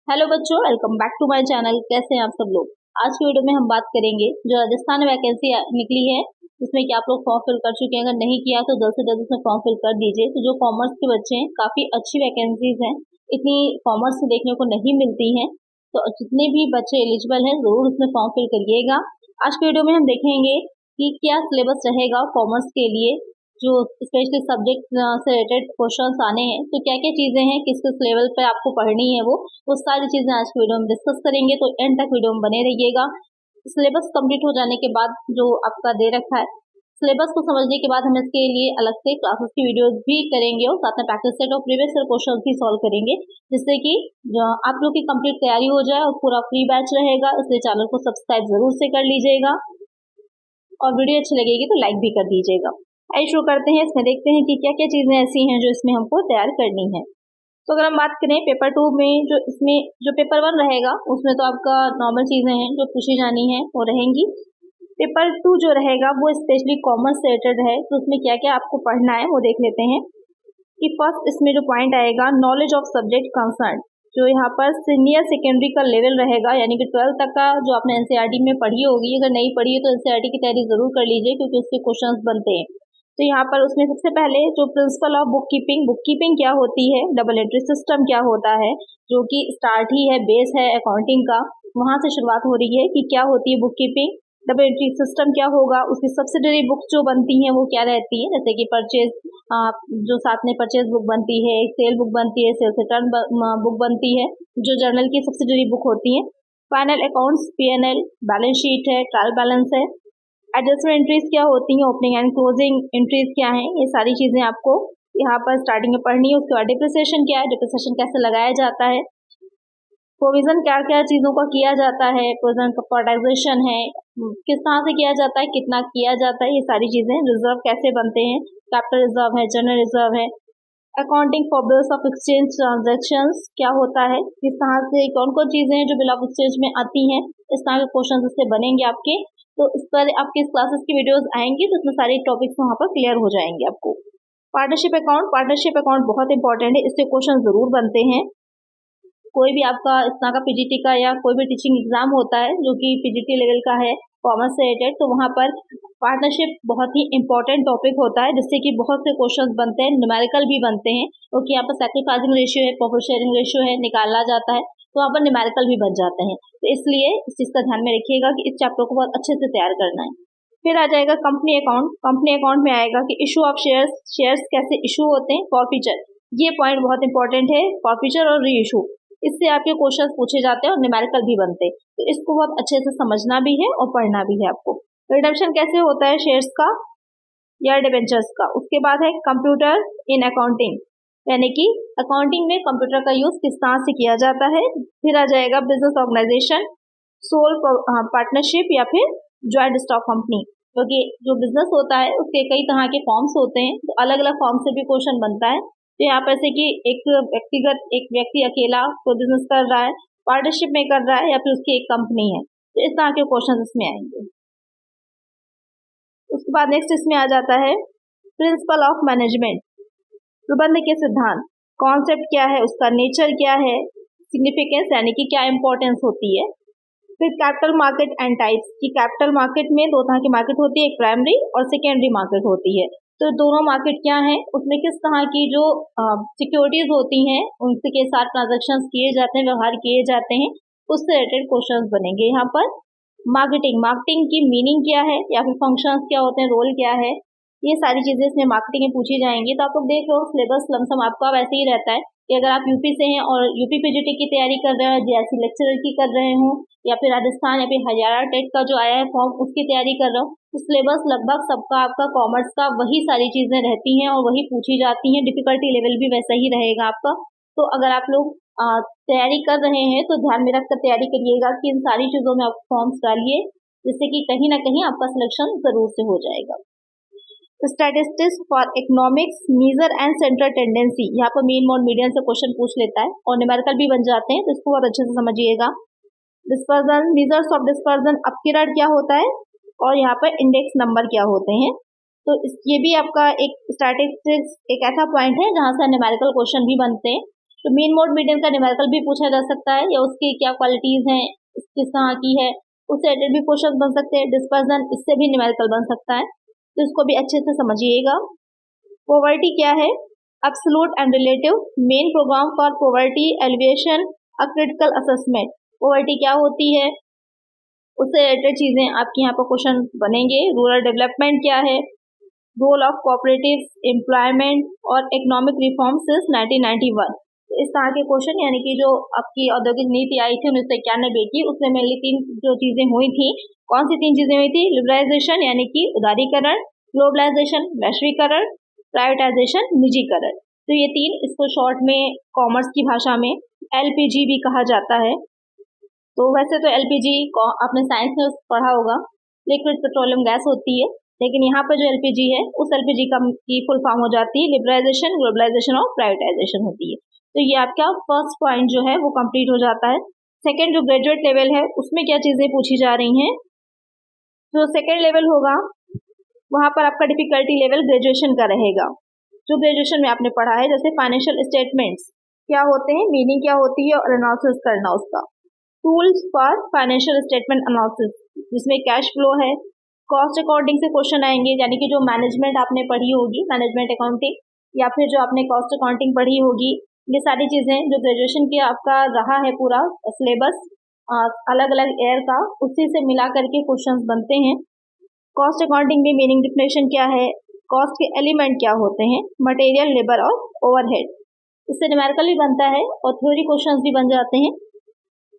Hello बच्चों, welcome back to my channel. कैसे हैं आप सब लोग। आज की वीडियो में हम बात करेंगे जो राजस्थान में वैकेंसी निकली है जिसमें कि आप लोग फॉर्म फिल कर चुके हैं। अगर नहीं किया तो जल्द से जल्द उसमें फॉर्म फिल कर दीजिए। तो जो कॉमर्स के बच्चे हैं, काफी अच्छी वैकेंसीज हैं, इतनी कॉमर्स से देखने को नहीं मिलती हैं। तो जितने भी बच्चे एलिजिबल हैं जरूर उसमें फॉर्म फिल करिएगा। आज की वीडियो में हम देखेंगे कि क्या सिलेबस रहेगा कॉमर्स के लिए, जो स्पेशली सब्जेक्ट से रिलेटेड क्वेश्चंस आने हैं, तो क्या क्या चीजें हैं, किस किस लेवल पे आपको पढ़नी है, वो सारी चीजें आज की वीडियो में डिस्कस करेंगे। तो एंड तक वीडियो में बने रहिएगा। सिलेबस कंप्लीट हो जाने के बाद जो आपका दे रखा है, सिलेबस को समझने के बाद हम इसके लिए अलग से क्लासेस की वीडियोस भी करेंगे और साथ में प्रैक्टिस सेट और प्रीवियस ईयर क्वेश्चंस भी सॉल्व करेंगे, जिससे कि आप लोग की कंप्लीट तैयारी हो जाए। और पूरा फ्री बैच रहेगा, इसलिए चैनल को सब्सक्राइब जरूर से कर लीजिएगा और वीडियो अच्छी लगेगी तो लाइक भी कर दीजिएगा। आइए शुरू करते हैं। इसमें देखते हैं कि क्या क्या चीजें ऐसी हैं जो इसमें हमको तैयार करनी है। तो अगर हम बात करें पेपर 2 में, जो इसमें जो पेपर 1 रहेगा उसमें तो आपका नॉर्मल चीजें हैं जो पूछी जानी है वो रहेंगी। पेपर 2 जो रहेगा वो स्पेशली कॉमर्स से रिलेटेड है, तो उसमें क्या क्या आपको पढ़ना है वो देख लेते हैं। कि फर्स्ट इसमें जो पॉइंट आएगा, नॉलेज ऑफ सब्जेक्ट कंसर्न, जो यहाँ पर सीनियर सेकेंडरी का लेवल रहेगा, यानी कि 12th तक का जो आपने एनसीईआरटी में पढ़ी होगी। अगर नहीं पढ़ी है तो एनसीईआरटी की तैयारी जरूर कर लीजिए, क्योंकि उसके क्वेश्चंस बनते हैं। तो यहाँ पर उसमें सबसे पहले जो प्रिंसिपल ऑफ बुक कीपिंग क्या होती है, डबल एंट्री सिस्टम क्या होता है, जो कि स्टार्ट ही है, बेस है अकाउंटिंग का, वहां से शुरुआत हो रही है कि क्या होती है book keeping. Double entry system क्या होगा, उसकी सब्सिडरी बुक्स जो बनती हैं वो क्या रहती है, जैसे कि परचेज, जो साथ में परचेज बुक बनती है, सेल बुक बनती है, सेल्स रिटर्न बुक बनती है, जो जर्नल की सब्सिडरी बुक होती है। Final accounts, PNL, balance sheet है, ट्रायल बैलेंस है। एडजस्टमेंट एंट्रीज क्या होती हैं, ओपनिंग एंड क्लोजिंग एंट्रीज क्या हैं, ये सारी चीजें आपको यहाँ पर स्टार्टिंग में पढ़नी है। उसके बाद डिप्रिसिएशन क्या है, डिप्रिसिएशन कैसे लगाया जाता है, प्रोविजन क्या क्या चीजों का किया जाता है, प्रोविजन का प्रोटेक्शन है, किस तरह से किया जाता है, कितना किया जाता है, ये सारी चीजें। रिजर्व कैसे बनते हैं, कैपिटल रिजर्व है, जनरल रिजर्व है। Accounting for bills of exchange transactions क्या होता है, किस तरह से कौन कौन चीजें हैं जो बिल ऑफ एक्सचेंज में आती हैं, इस तरह के क्वेश्चन इससे बनेंगे आपके। तो इस पर आपके क्लासेस की वीडियोस आएंगी, तो इसमें सारे टॉपिक्स वहां पर क्लियर हो जाएंगे आपको। पार्टनरशिप अकाउंट बहुत इंपॉर्टेंट है, इससे क्वेश्चन जरूर बनते हैं। कोई भी आपका इस तरह का पीजीटी का या कोई भी टीचिंग एग्जाम होता है जो कि पीजीटी लेवल का है कॉमर्स से रिलेटेड, तो वहां पर पार्टनरशिप बहुत ही इंपॉर्टेंट टॉपिक होता है, जिससे कि बहुत से क्वेश्चंस बनते हैं, न्यूमेरिकल भी बनते हैं, क्योंकि यहाँ पर सैक्रिफाइसिंग रेशियो है, प्रॉफिट शेयरिंग रेशियो है, निकाला जाता है, तो वहाँ पर न्यूमेरिकल भी बन जाते हैं। तो इसलिए इस चीज का ध्यान में रखिएगा कि इस चैप्टर को बहुत अच्छे से तैयार करना है। फिर आ जाएगा कंपनी अकाउंट। कंपनी अकाउंट में आएगा कि इशू ऑफ शेयर्स कैसे इशू होते हैं, फॉरफीचर, ये पॉइंट बहुत इंपॉर्टेंट है, फॉरफीचर और री इशू, इससे आपके क्वेश्चंस पूछे जाते हैं और न्यूमेरिकल भी बनते हैं, तो इसको बहुत अच्छे से समझना भी है और पढ़ना भी है आपको। रिडम्पशन कैसे होता है शेयर्स का या डिबेंचर्स का। उसके बाद है कंप्यूटर इन अकाउंटिंग, यानी कि अकाउंटिंग में कंप्यूटर का यूज किस तरह से किया जाता है। फिर आ जाएगा बिजनेस ऑर्गेनाइजेशन, सोल पार्टनरशिप या फिर ज्वाइंट स्टॉक कंपनी, क्योंकि जो बिजनेस होता है उसके कई तरह के फॉर्म्स होते हैं, तो अलग अलग फॉर्म से भी क्वेश्चन बनता है। तो यहाँ पर से कि एक व्यक्ति अकेला कोई बिजनेस कर रहा है, पार्टनरशिप में कर रहा है, या फिर उसकी एक कंपनी है, तो इस तरह के क्वेश्चन इसमें आएंगे। उसके बाद नेक्स्ट इसमें आ जाता है प्रिंसिपल ऑफ मैनेजमेंट, प्रबंध के सिद्धांत, कॉन्सेप्ट क्या है, उसका नेचर क्या है, सिग्निफिकेंस यानी कि क्या इंपॉर्टेंस होती है। फिर कैपिटल मार्केट एंड टाइप्स, की कैपिटल मार्केट में दो तरह की मार्केट होती है, एक प्राइमरी और सेकेंडरी मार्केट होती है। तो दोनों मार्केट क्या है, उसमें किस तरह की जो सिक्योरिटीज होती हैं उनके साथ ट्रांजेक्शन किए जाते हैं, व्यवहार किए जाते हैं, उससे रिलेटेड क्वेश्चन बनेंगे। यहाँ पर मार्केटिंग की मीनिंग क्या है, या फिर फंक्शंस क्या होते हैं, रोल क्या है, ये सारी चीजें इसमें मार्केटिंग में पूछी जाएंगी। तो आप लोग देख लो सिलेबस लमसम आपका वैसे ही रहता है कि अगर आप यूपी से हैं और यूपी पीजीटी की तैयारी कर रहे हो, जेआरसी लेक्चरर की कर रहे हो, या फिर राजस्थान या फिर हरियाणा टेट का जो आया है फॉर्म उसकी तैयारी कर रहे हो, तो सिलेबस लगभग सबका आपका कॉमर्स का वही सारी चीजें रहती हैं और वही पूछी जाती हैं। डिफिकल्टी लेवल भी वैसा ही रहेगा आपका। तो अगर आप लोग तैयारी कर रहे हैं तो ध्यान में रखकर तैयारी करिएगा कि इन सारी चीजों में आप फॉर्म्स डालिए, जिससे कि कहीं ना कहीं आपका सिलेक्शन जरूर से हो जाएगा। Statistics for economics, measure and central tendency, यहाँ पर मीन मोड मीडियन से क्वेश्चन पूछ लेता है और न्यूमेरिकल भी बन जाते हैं, तो इसको बहुत अच्छे से समझिएगा। डिस्पर्जन, मीजर्स ऑफ डिस्पर्जन, अपकिरण क्या होता है, और यहाँ पर इंडेक्स नंबर क्या होते हैं। तो ये भी आपका एक स्टैटिस्टिक्स एक ऐसा पॉइंट है जहां से न्यूमेरिकल क्वेश्चन भी बनते हैं। तो मीन मोड मीडियन का न्यूमेरिकल भी पूछा जा सकता है, या उसकी क्या क्वालिटीज हैं, किस तरह की है, उससे रिलेटेड भी क्वेश्चन बन सकते हैं। डिस्पर्सन, इससे भी न्यूमेरिकल बन सकता है, तो इसको भी अच्छे से समझिएगा। पॉवर्टी क्या है? Absolute and relative main programme for poverty alleviation a critical assessment. Poverty क्या होती है, उससे रिलेटेड चीजें आपके यहाँ पर क्वेश्चन बनेंगे। रूरल डेवलपमेंट क्या है, रोल ऑफ कोऑपरेटिव एम्प्लॉयमेंट और इकोनॉमिक रिफॉर्म सिंस 1991। तो इस तरह के क्वेश्चन, यानी कि जो आपकी औद्योगिक नीति आई थी 1991 की, उसमें मेनली 3 जो चीजें हुई थी। कौन सी 3 चीजें हुई थी? लिबरलाइजेशन यानी कि उदारीकरण, ग्लोबलाइजेशन वैश्वीकरण, प्राइवेटाइजेशन निजीकरण। तो ये 3, इसको शॉर्ट में कॉमर्स की भाषा में LPG भी कहा जाता है। तो वैसे तो LPG आपने साइंस में पढ़ा होगा, लिक्विड पेट्रोलियम गैस होती है, लेकिन यहाँ पर जो LPG है उस LPG की फुल फॉर्म हो जाती है लिबरलाइजेशन, ग्लोबलाइजेशन और प्राइवेटाइजेशन होती है। तो ये आपका फर्स्ट पॉइंट जो है वो कंप्लीट हो जाता है। सेकंड, जो ग्रेजुएट लेवल है उसमें क्या चीजें पूछी जा रही हैं? जो सेकंड लेवल होगा वहां पर आपका डिफिकल्टी लेवल ग्रेजुएशन का रहेगा। जो ग्रेजुएशन में आपने पढ़ा है, जैसे फाइनेंशियल स्टेटमेंट्स क्या होते हैं, मीनिंग क्या होती है और एनालिसिस करना उसका। Tools for financial statement analysis, जिसमें कैश फ्लो है। कॉस्ट अकाउंटिंग से क्वेश्चन आएंगे, यानी कि जो मैनेजमेंट आपने पढ़ी होगी, मैनेजमेंट अकाउंटिंग, या फिर जो आपने कॉस्ट अकाउंटिंग पढ़ी होगी, ये सारी चीजें जो ग्रेजुएशन के आपका रहा है पूरा सिलेबस अलग अलग ईयर का, उसी से मिला करके क्वेश्चंस बनते हैं। कॉस्ट अकाउंटिंग में मीनिंग डिफिनेशन क्या है, कॉस्ट के एलिमेंट क्या होते हैं, मटेरियल, लेबर और ओवरहेड। इससे न्यूमेरिकल भी बनता है और थ्योरी क्वेश्चंस भी बन जाते हैं।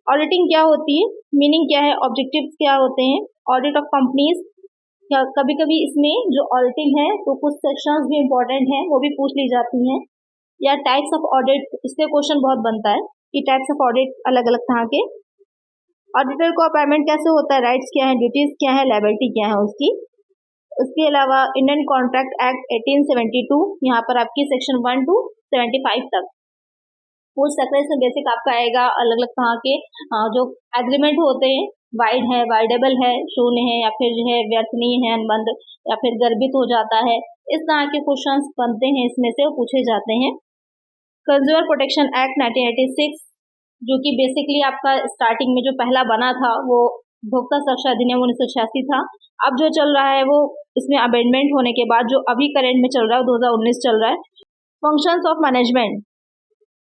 ऑडिटिंग क्या होती है, मीनिंग क्या है, ऑब्जेक्टिव्स क्या होते हैं, ऑडिट ऑफ कंपनीज। कभी कभी इसमें जो ऑडिटिंग है तो कुछ सेक्शंस भी इंपॉर्टेंट हैं, वो भी पूछ ली जाती हैं। या टाइप्स ऑफ ऑडिट, इससे क्वेश्चन बहुत बनता है कि टाइप्स ऑफ ऑडिट अलग अलग तरह के। ऑडिटर को अपॉइंटमेंट कैसे होता है, राइट्स क्या है, ड्यूटीज क्या है, लायबिलिटी क्या है उसकी। उसके अलावा इंडियन कॉन्ट्रैक्ट एक्ट 1872, यहाँ पर आपकी सेक्शन 1 to 75 तक पूछ सकते हैं। इसमें बेसिक आपका आएगा अलग अलग तरह के जो एग्रीमेंट होते हैं, वाइड है, वाइडेबल है, शून्य है, या फिर जो है व्यर्थनीय है, अनुबंध, या फिर गर्भित हो जाता है। इस तरह के क्वेश्चंस बनते हैं, इसमें से पूछे जाते हैं। कंज्यूमर प्रोटेक्शन एक्ट 1986, जो कि बेसिकली आपका स्टार्टिंग में जो पहला बना था वो उपभोक्ता सुरक्षा अधिनियम 1986 था। अब जो चल रहा है वो इसमें अमेंडमेंट होने के बाद जो अभी करेंट में चल रहा है 2019 चल रहा है। फंक्शंस ऑफ मैनेजमेंट,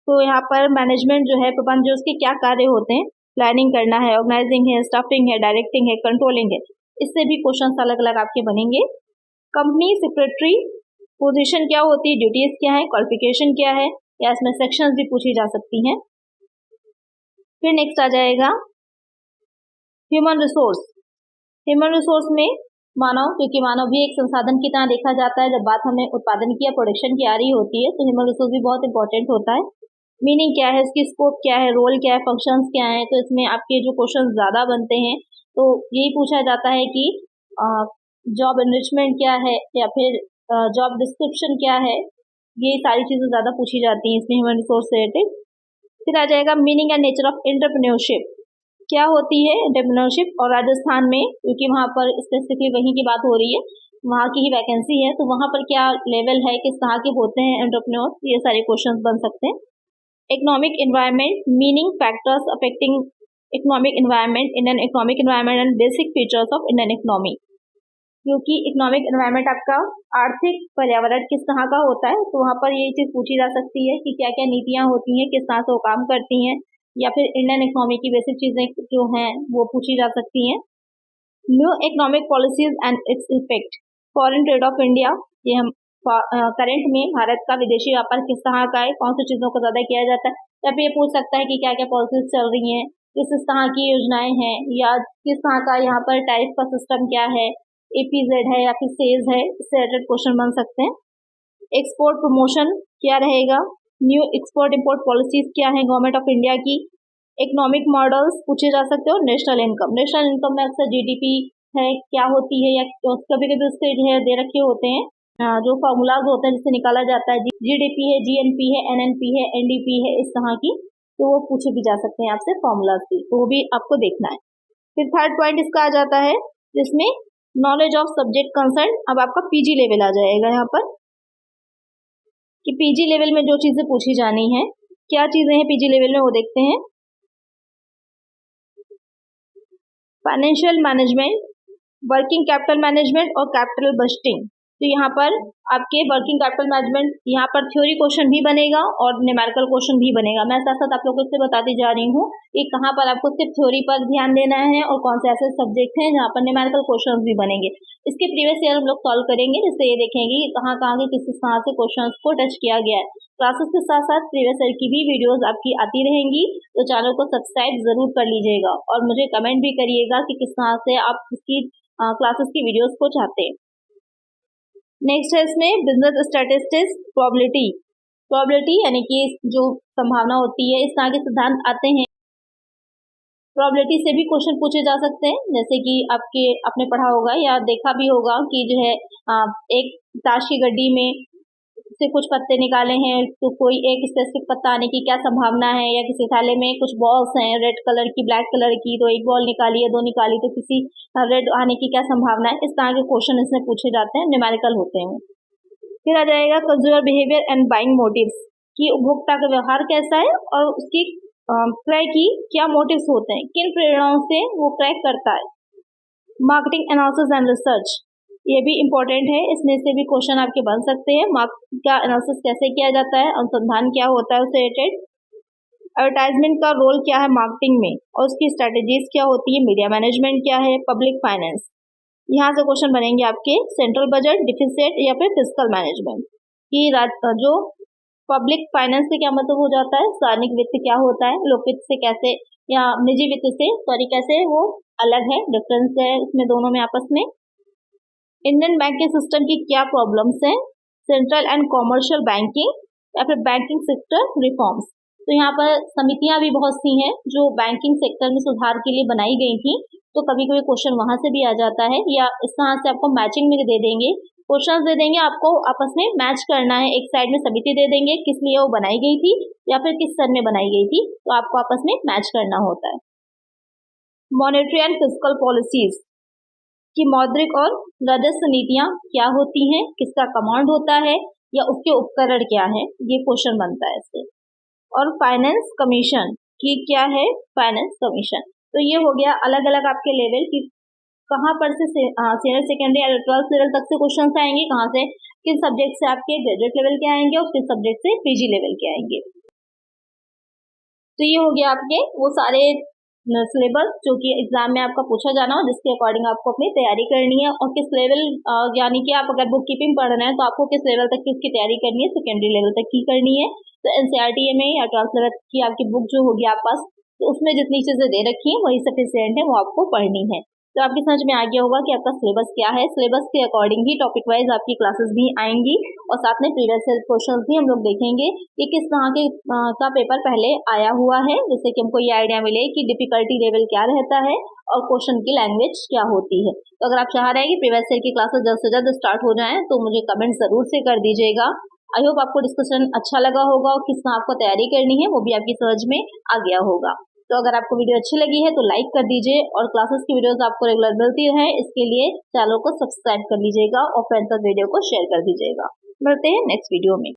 तो यहाँ पर मैनेजमेंट जो है, प्रबंध जो उसके क्या कार्य होते हैं, प्लानिंग करना है, ऑर्गेनाइजिंग है, स्टाफिंग है, डायरेक्टिंग है, कंट्रोलिंग है, इससे भी क्वेश्चंस अलग अलग आपके बनेंगे। कंपनी सेक्रेटरी पोजीशन क्या होती है, ड्यूटीज क्या है, क्वालिफिकेशन क्या है, या इसमें सेक्शंस भी पूछी जा सकती हैं। फिर नेक्स्ट आ जाएगा ह्यूमन रिसोर्स। ह्यूमन रिसोर्स में मानव, क्योंकि मानव भी एक संसाधन की तरह देखा जाता है। जब बात हमें उत्पादन की या प्रोडक्शन की आ रही होती है तो ह्यूमन रिसोर्स भी बहुत इंपॉर्टेंट होता है। मीनिंग क्या है, इसकी स्कोप क्या है, रोल क्या है, फंक्शंस क्या है। तो इसमें आपके जो क्वेश्चन ज्यादा बनते हैं तो यही पूछा जाता है कि जॉब एनरिचमेंट क्या है, या फिर जॉब डिस्क्रिप्शन क्या है। ये सारी चीजें ज्यादा पूछी जाती हैं इसमें ह्यूमन रिसोर्स से रिलेटेड। फिर आ जाएगा meaning and nature of entrepreneurship, क्या होती है एंटरप्रेन्योरशिप। और राजस्थान में, क्योंकि वहाँ पर स्पेसिफिकली वहीं की बात हो रही है, वहाँ की ही वैकेंसी है, तो वहाँ पर क्या लेवल है, किस तरह के होते हैं एंटरप्रेन्योर, ये सारे क्वेश्चंस बन सकते हैं। Economic environment, meaning, factors affecting economic environment, Indian economic environment and basic features of Indian economy. क्योंकि इकोनॉमिक एनवायरनमेंट आपका आर्थिक पर्यावरण किस तरह का होता है, तो वहाँ पर ये चीज पूछी जा सकती है कि क्या क्या नीतियां होती हैं, किस तरह से वो काम करती हैं, या फिर इंडियन इकोनॉमी की बेसिक चीजें जो हैं वो पूछी जा सकती हैं। New economic policies and its effect, foreign trade off India, ये हम करंट में भारत का विदेशी व्यापार किस तरह का है, कौन सी चीजों को ज्यादा किया जाता है। या फिर ये पूछ सकता है कि क्या क्या पॉलिसीज चल रही हैं, किस तरह की योजनाएं हैं, या किस तरह का यहाँ पर टैरिफ का सिस्टम क्या है, एपीजेड है या फिर सेज है, इससे रिलेटेड क्वेश्चन बन सकते हैं। एक्सपोर्ट प्रमोशन क्या रहेगा, न्यू एक्सपोर्ट इंपोर्ट पॉलिसीज क्या है गवर्नमेंट ऑफ इंडिया की। इकोनॉमिक मॉडल्स पूछे जा सकते हो। नेशनल इनकम, नेशनल इनकम में अक्सर जीडीपी है क्या होती है, या कभी कभी उसके जो है दे रखे होते हैं जो फॉर्मूलाज होते हैं जिससे निकाला जाता है, जीडीपी है, जीएनपी है, एनएनपी है, एनडीपी है, इस तरह की, तो वो पूछे भी जा सकते हैं आपसे फॉर्मूलाज भी, तो वो भी आपको देखना है। फिर थर्ड पॉइंट इसका आ जाता है जिसमें नॉलेज ऑफ सब्जेक्ट कंसर्न। अब आपका पीजी लेवल आ जाएगा यहाँ पर कि पीजी लेवल में जो चीजें पूछी जानी है, क्या चीजें हैं पीजी लेवल में वो देखते हैं। Financial management, working capital management और कैपिटल बजटिंग। तो यहाँ पर आपके वर्किंग कैपिटल मैनेजमेंट, यहाँ पर थ्योरी क्वेश्चन भी बनेगा और न्यूमेरिकल क्वेश्चन भी बनेगा। मैं साथ साथ आप लोगों को बताती जा रही हूँ कि कहाँ पर आपको सिर्फ थ्योरी पर ध्यान देना है और कौन से ऐसे सब्जेक्ट हैं जहाँ पर न्यूमेरिकल क्वेश्चन भी बनेंगे। इसके प्रीवियस ईयर हम लोग सॉल्व करेंगे, जिससे ये देखेंगे कि कहाँ कहाँ के किस तरह से क्वेश्चन को टच किया गया है। क्लासेस के साथ साथ प्रीवियस ईयर की भी वीडियोस आपकी आती रहेंगी, तो चैनल को सब्सक्राइब जरूर कर लीजिएगा और मुझे कमेंट भी करिएगा कि किस तरह से आप इसकी क्लासेस की वीडियोस को चाहते हैं। नेक्स्ट है इसमें बिजनेस स्टैटिस्टिक्स, प्रोबेबिलिटी यानी कि जो संभावना होती है, इस तरह के सिद्धांत आते हैं। प्रोबेबिलिटी से भी क्वेश्चन पूछे जा सकते हैं, जैसे कि आपने पढ़ा होगा या देखा भी होगा कि जो है एक ताश की गड्डी में से कुछ पत्ते निकाले हैं, तो कोई एक स्पेसिफिक पत्ता आने की क्या संभावना है, या किसी थाले में कुछ बॉल्स हैं रेड कलर की, ब्लैक कलर की, तो एक बॉल निकाली या दो निकाली तो किसी रेड आने की क्या संभावना है। इस तरह के क्वेश्चन इसमें पूछे जाते हैं, न्यूमेरिकल होते हैं। फिर आ जाएगा consumer behaviour and buying motives, कि उपभोक्ता का व्यवहार कैसा है और उसकी क्रय की क्या मोटिव्स होते हैं, किन प्रेरणाओं से वो क्रय करता है। मार्केटिंग एनालिसिस एंड रिसर्च, ये भी इम्पोर्टेंट है, इसमें से भी क्वेश्चन आपके बन सकते हैं। मार्केट का एनालिसिस कैसे किया जाता है, अनुसंधान क्या होता है उससे रिलेटेड। एडवर्टाइजमेंट का रोल क्या है मार्केटिंग में और उसकी स्ट्रेटेजीज क्या होती है। मीडिया मैनेजमेंट क्या है। पब्लिक फाइनेंस, यहाँ से क्वेश्चन बनेंगे आपके। सेंट्रल बजट, डिफिसिट या फिर फिस्कल मैनेजमेंट, कि जो पब्लिक फाइनेंस से क्या मतलब हो जाता है, सार्वजनिक वित्त क्या होता है, लोक वित्त से कैसे या निजी वित्त से कैसे वो अलग है, डिफरेंस है इसमें दोनों में आपस में। इंडियन बैंकिंग सिस्टम की क्या प्रॉब्लम्स हैं। सेंट्रल एंड कॉमर्शियल बैंकिंग या फिर बैंकिंग सेक्टर रिफॉर्म्स, तो यहाँ पर समितियां भी बहुत सी हैं जो बैंकिंग सेक्टर में सुधार के लिए बनाई गई थी, तो कभी कभी क्वेश्चन वहां से भी आ जाता है, या इस तरह से आपको मैचिंग में दे देंगे, क्वेश्चन दे देंगे, आपको आपस में मैच करना है। एक साइड में समिति दे देंगे किस लिए वो बनाई गई थी या फिर किस सन में बनाई गई थी, तो आपको आपस में मैच करना होता है। मॉनेटरी एंड फिस्कल पॉलिसीज, कि मौद्रिक और राजस्व नीतियां क्या होती हैं, किसका कमांड होता है या उसके उपकरण क्या है, ये क्वेश्चन बनता है इससे। और फाइनेंस कमीशन, की क्या है फाइनेंस कमीशन, तो ये हो गया अलग अलग आपके लेवल की, कहाँ पर से सीनियर सेकेंडरी या 12th लेवल तक से क्वेश्चन आएंगे, कहाँ से किस सब्जेक्ट से आपके ग्रेजुएट लेवल के आएंगे और किस सब्जेक्ट से पीजी लेवल के आएंगे। तो ये हो गया आपके वो सारे सिलेबस जो कि एग्जाम में आपका पूछा जाना हो, जिसके अकॉर्डिंग आपको अपनी तैयारी करनी है। और किस लेवल, यानी कि आप अगर बुक कीपिंग पढ़ रहे हैं तो आपको किस लेवल तक किसकी तैयारी करनी है, सेकेंडरी लेवल तक की करनी है। तो एनसीईआरटी में या 12th लेवल की आपकी बुक जो होगी आप पास, तो उसमें जितनी चीजें दे रखी है वही सफिशिएंट है, वो आपको पढ़नी है। तो आपकी समझ में आ गया होगा कि आपका सिलेबस क्या है। सिलेबस के अकॉर्डिंग ही टॉपिक वाइज आपकी क्लासेस भी आएंगी और साथ में प्रीवियस ईयर क्वेश्चंस भी हम लोग देखेंगे कि किस तरह के का पेपर पहले आया हुआ है, जिससे कि हमको ये आइडिया मिले कि डिफिकल्टी लेवल क्या रहता है और क्वेश्चन की लैंग्वेज क्या होती है। तो अगर आप चाह रहे हैं कि प्रीवियस ईयर की क्लासेस जल्द से जल्द स्टार्ट हो जाएं, तो मुझे कमेंट जरूर से कर दीजिएगा। आई होप आपको डिस्कशन अच्छा लगा होगा और किस तरह आपको तैयारी करनी है वो भी आपकी समझ में आ गया होगा। तो अगर आपको वीडियो अच्छी लगी है तो लाइक कर दीजिए और क्लासेस की वीडियोस आपको रेगुलर मिलती रहे, इसके लिए चैनल को सब्सक्राइब कर लीजिएगा और फ्रेंड्स तक वीडियो को शेयर कर दीजिएगा। मिलते हैं नेक्स्ट वीडियो में।